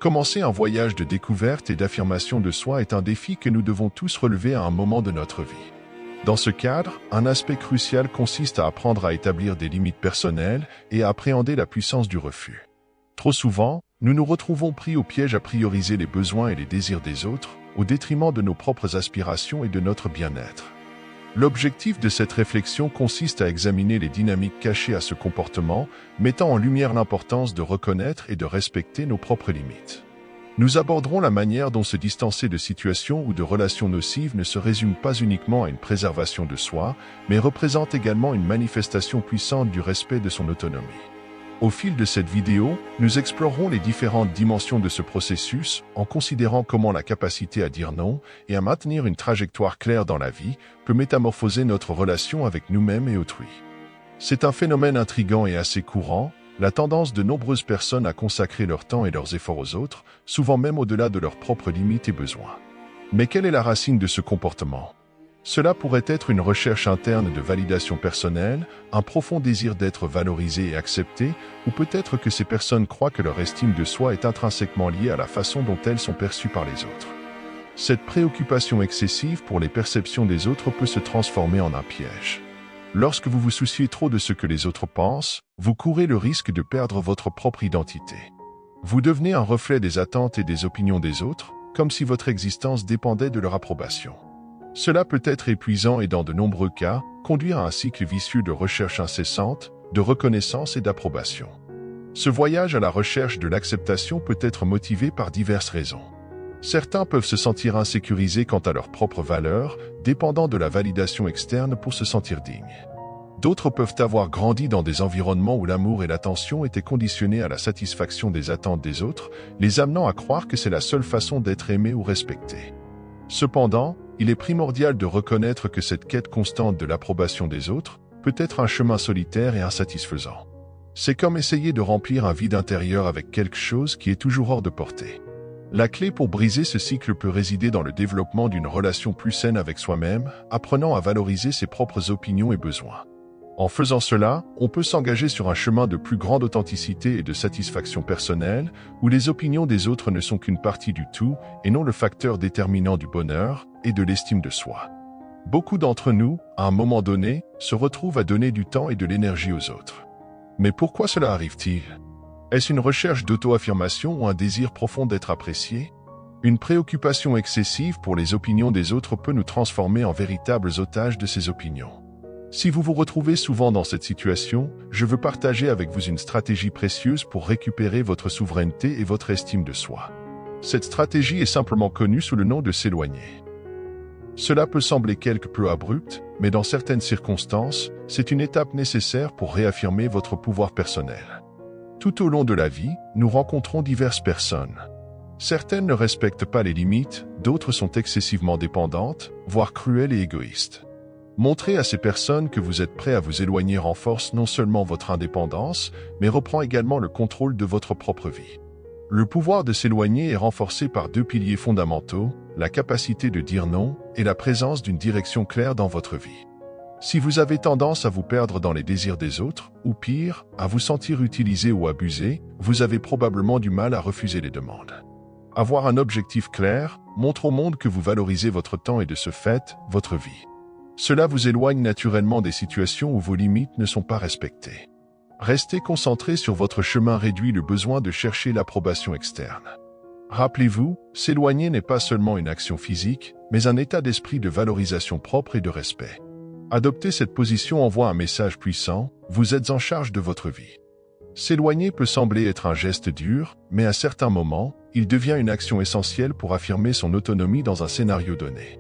Commencer un voyage de découverte et d'affirmation de soi est un défi que nous devons tous relever à un moment de notre vie. Dans ce cadre, un aspect crucial consiste à apprendre à établir des limites personnelles et à appréhender la puissance du refus. Trop souvent, nous nous retrouvons pris au piège à prioriser les besoins et les désirs des autres, au détriment de nos propres aspirations et de notre bien-être. L'objectif de cette réflexion consiste à examiner les dynamiques cachées à ce comportement, mettant en lumière l'importance de reconnaître et de respecter nos propres limites. Nous aborderons la manière dont se distancer de situations ou de relations nocives ne se résume pas uniquement à une préservation de soi, mais représente également une manifestation puissante du respect de son autonomie. Au fil de cette vidéo, nous explorerons les différentes dimensions de ce processus en considérant comment la capacité à dire non et à maintenir une trajectoire claire dans la vie peut métamorphoser notre relation avec nous-mêmes et autrui. C'est un phénomène intrigant et assez courant, la tendance de nombreuses personnes à consacrer leur temps et leurs efforts aux autres, souvent même au-delà de leurs propres limites et besoins. Mais quelle est la racine de ce comportement ? Cela pourrait être une recherche interne de validation personnelle, un profond désir d'être valorisé et accepté, ou peut-être que ces personnes croient que leur estime de soi est intrinsèquement liée à la façon dont elles sont perçues par les autres. Cette préoccupation excessive pour les perceptions des autres peut se transformer en un piège. Lorsque vous vous souciez trop de ce que les autres pensent, vous courez le risque de perdre votre propre identité. Vous devenez un reflet des attentes et des opinions des autres, comme si votre existence dépendait de leur approbation. Cela peut être épuisant et dans de nombreux cas, conduire à un cycle vicieux de recherche incessante, de reconnaissance et d'approbation. Ce voyage à la recherche de l'acceptation peut être motivé par diverses raisons. Certains peuvent se sentir insécurisés quant à leurs propres valeurs, dépendant de la validation externe pour se sentir dignes. D'autres peuvent avoir grandi dans des environnements où l'amour et l'attention étaient conditionnés à la satisfaction des attentes des autres, les amenant à croire que c'est la seule façon d'être aimé ou respecté. Cependant, il est primordial de reconnaître que cette quête constante de l'approbation des autres peut être un chemin solitaire et insatisfaisant. C'est comme essayer de remplir un vide intérieur avec quelque chose qui est toujours hors de portée. La clé pour briser ce cycle peut résider dans le développement d'une relation plus saine avec soi-même, apprenant à valoriser ses propres opinions et besoins. En faisant cela, on peut s'engager sur un chemin de plus grande authenticité et de satisfaction personnelle, où les opinions des autres ne sont qu'une partie du tout et non le facteur déterminant du bonheur et de l'estime de soi. Beaucoup d'entre nous, à un moment donné, se retrouvent à donner du temps et de l'énergie aux autres. Mais pourquoi cela arrive-t-il ? Est-ce une recherche d'auto-affirmation ou un désir profond d'être apprécié ? Une préoccupation excessive pour les opinions des autres peut nous transformer en véritables otages de ces opinions. Si vous vous retrouvez souvent dans cette situation, je veux partager avec vous une stratégie précieuse pour récupérer votre souveraineté et votre estime de soi. Cette stratégie est simplement connue sous le nom de s'éloigner. Cela peut sembler quelque peu abrupt, mais dans certaines circonstances, c'est une étape nécessaire pour réaffirmer votre pouvoir personnel. Tout au long de la vie, nous rencontrons diverses personnes. Certaines ne respectent pas les limites, d'autres sont excessivement dépendantes, voire cruelles et égoïstes. Montrer à ces personnes que vous êtes prêt à vous éloigner renforce non seulement votre indépendance, mais reprend également le contrôle de votre propre vie. Le pouvoir de s'éloigner est renforcé par deux piliers fondamentaux, la capacité de dire non et la présence d'une direction claire dans votre vie. Si vous avez tendance à vous perdre dans les désirs des autres, ou pire, à vous sentir utilisé ou abusé, vous avez probablement du mal à refuser les demandes. Avoir un objectif clair montre au monde que vous valorisez votre temps et de ce fait, votre vie. Cela vous éloigne naturellement des situations où vos limites ne sont pas respectées. Rester concentré sur votre chemin réduit le besoin de chercher l'approbation externe. Rappelez-vous, s'éloigner n'est pas seulement une action physique, mais un état d'esprit de valorisation propre et de respect. Adopter cette position envoie un message puissant, vous êtes en charge de votre vie. S'éloigner peut sembler être un geste dur, mais à certains moments, il devient une action essentielle pour affirmer son autonomie dans un scénario donné.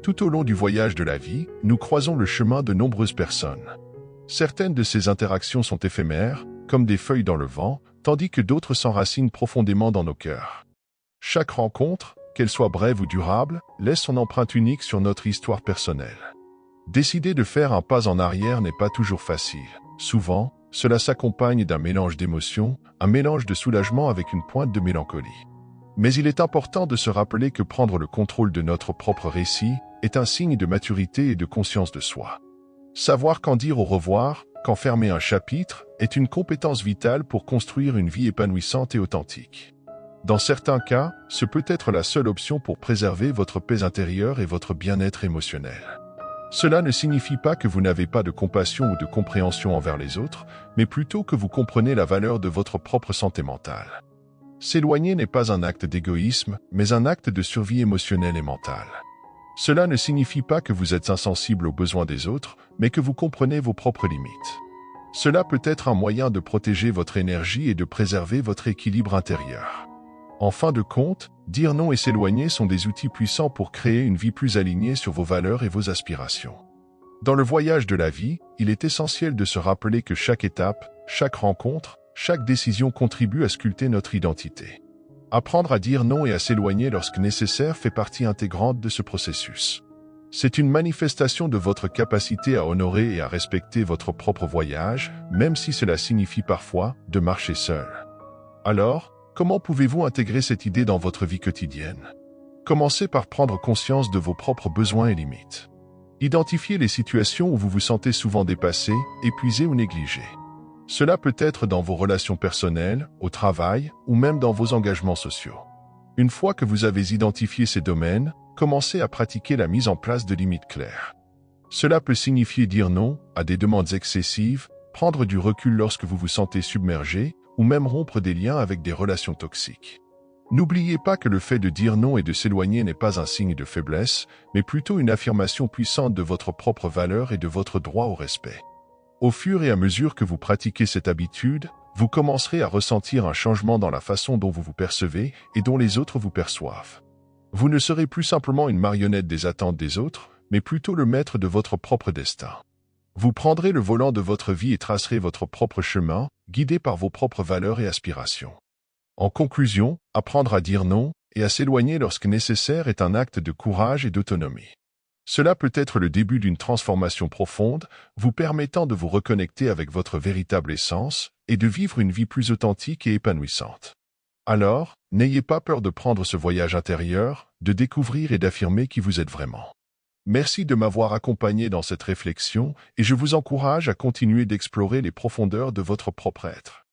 Tout au long du voyage de la vie, nous croisons le chemin de nombreuses personnes. Certaines de ces interactions sont éphémères, comme des feuilles dans le vent, tandis que d'autres s'enracinent profondément dans nos cœurs. Chaque rencontre, qu'elle soit brève ou durable, laisse son empreinte unique sur notre histoire personnelle. Décider de faire un pas en arrière n'est pas toujours facile. Souvent, cela s'accompagne d'un mélange d'émotions, un mélange de soulagement avec une pointe de mélancolie. Mais il est important de se rappeler que prendre le contrôle de notre propre récit est un signe de maturité et de conscience de soi. Savoir quand dire au revoir, quand fermer un chapitre, est une compétence vitale pour construire une vie épanouissante et authentique. Dans certains cas, ce peut être la seule option pour préserver votre paix intérieure et votre bien-être émotionnel. Cela ne signifie pas que vous n'avez pas de compassion ou de compréhension envers les autres, mais plutôt que vous comprenez la valeur de votre propre santé mentale. S'éloigner n'est pas un acte d'égoïsme, mais un acte de survie émotionnelle et mentale. Cela ne signifie pas que vous êtes insensible aux besoins des autres, mais que vous comprenez vos propres limites. Cela peut être un moyen de protéger votre énergie et de préserver votre équilibre intérieur. En fin de compte, dire non et s'éloigner sont des outils puissants pour créer une vie plus alignée sur vos valeurs et vos aspirations. Dans le voyage de la vie, il est essentiel de se rappeler que chaque étape, chaque rencontre, chaque décision contribue à sculpter notre identité. Apprendre à dire non et à s'éloigner lorsque nécessaire fait partie intégrante de ce processus. C'est une manifestation de votre capacité à honorer et à respecter votre propre voyage, même si cela signifie parfois de marcher seul. Alors, comment pouvez-vous intégrer cette idée dans votre vie quotidienne? Commencez par prendre conscience de vos propres besoins et limites. Identifiez les situations où vous vous sentez souvent dépassé, épuisé ou négligé. Cela peut être dans vos relations personnelles, au travail ou même dans vos engagements sociaux. Une fois que vous avez identifié ces domaines, commencez à pratiquer la mise en place de limites claires. Cela peut signifier dire non à des demandes excessives, prendre du recul lorsque vous vous sentez submergé, ou même rompre des liens avec des relations toxiques. N'oubliez pas que le fait de dire non et de s'éloigner n'est pas un signe de faiblesse, mais plutôt une affirmation puissante de votre propre valeur et de votre droit au respect. Au fur et à mesure que vous pratiquez cette habitude, vous commencerez à ressentir un changement dans la façon dont vous vous percevez et dont les autres vous perçoivent. Vous ne serez plus simplement une marionnette des attentes des autres, mais plutôt le maître de votre propre destin. Vous prendrez le volant de votre vie et tracerez votre propre chemin, guidé par vos propres valeurs et aspirations. En conclusion, apprendre à dire non et à s'éloigner lorsque nécessaire est un acte de courage et d'autonomie. Cela peut être le début d'une transformation profonde, vous permettant de vous reconnecter avec votre véritable essence et de vivre une vie plus authentique et épanouissante. Alors, n'ayez pas peur de prendre ce voyage intérieur, de découvrir et d'affirmer qui vous êtes vraiment. Merci de m'avoir accompagné dans cette réflexion et je vous encourage à continuer d'explorer les profondeurs de votre propre être.